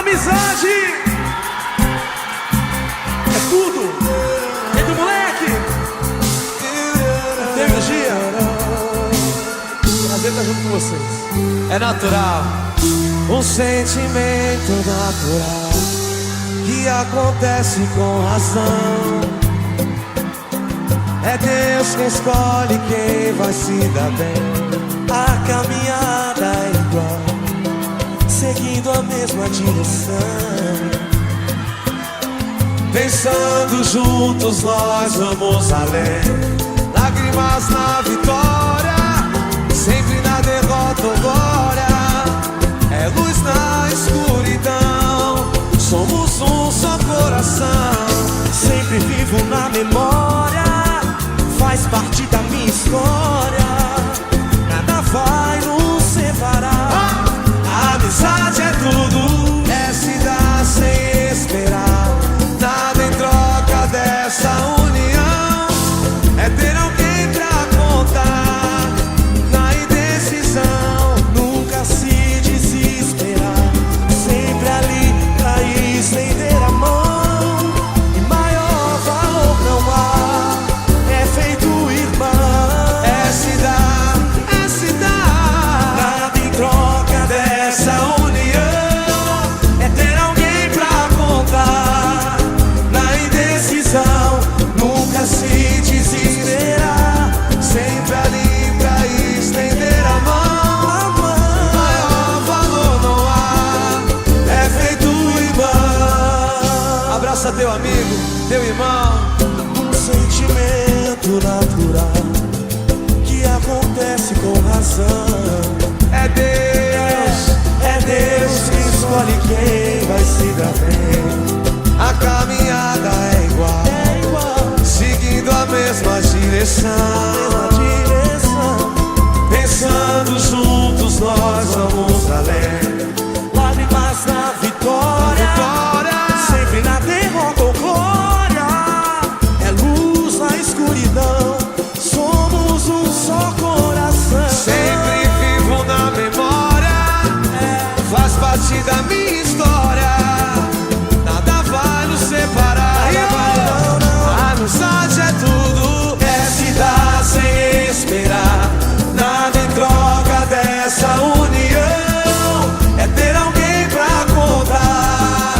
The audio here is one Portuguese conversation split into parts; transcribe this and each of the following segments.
Amizade é tudo. Entre o moleque, tem energia. Prazer estar junto com vocês. É natural. Um sentimento natural que acontece com razão. É Deus quem escolhe quem vai se dar bem. A caminhada é igual, seguindo a mesma direção. Pensando juntos nós vamos além. Lágrimas na vitória, sempre na derrota ou glória. É luz na escuridão, somos um só coração. Sempre vivo na memória, faz parte da minha história. Nada vai nos separar. A amizade é tudo, é se dar sem esperar. Nada em troca dessa união, é ter alguém pra contar. Na indecisão, nunca se desesperar. Sempre ali pra estender a mão. E maior valor não há, é feito irmão. É se dar, é se dar. Nada em troca dessa união, é ter alguém pra contar. Na indecisão, nunca se desesperar. Sempre ali pra estender a mão. Maior valor não há, é feito irmão. Abraça teu amigo, teu irmão. Um sentimento natural que acontece com razão. É Deus Que escolhe quem vai se dar bem. A caminhada é igual, seguindo a mesma direção. Pensando juntos nós vamos além. Lágrimas na vitória, sempre na derrota ou glória. É luz na escuridão, somos um só coração. Sempre vivo na memória, faz parte da minha história. Nada vai nos separar. A amizade é tudo, é se dar sem esperar. Nada em troca dessa união, é ter alguém pra contar.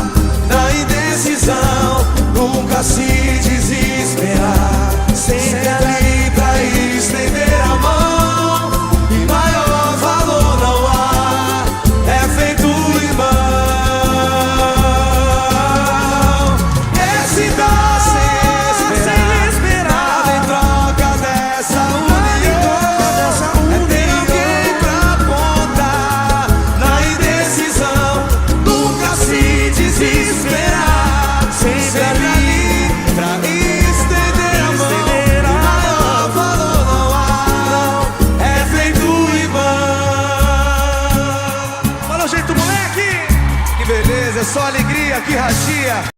Na indecisão, nunca se desesperar. Sempre ali pra estender a mão. E maior valor não há, é feito irmão. É se dar sem esperar. Nada em troca dessa união, é ter alguém pra contar. Na indecisão, nunca se desesperar. Sempre ali pra estender a mão. E maior valor não há, é feito irmão. Fala o jeito, moleque. Que beleza, é só alegria, que radia.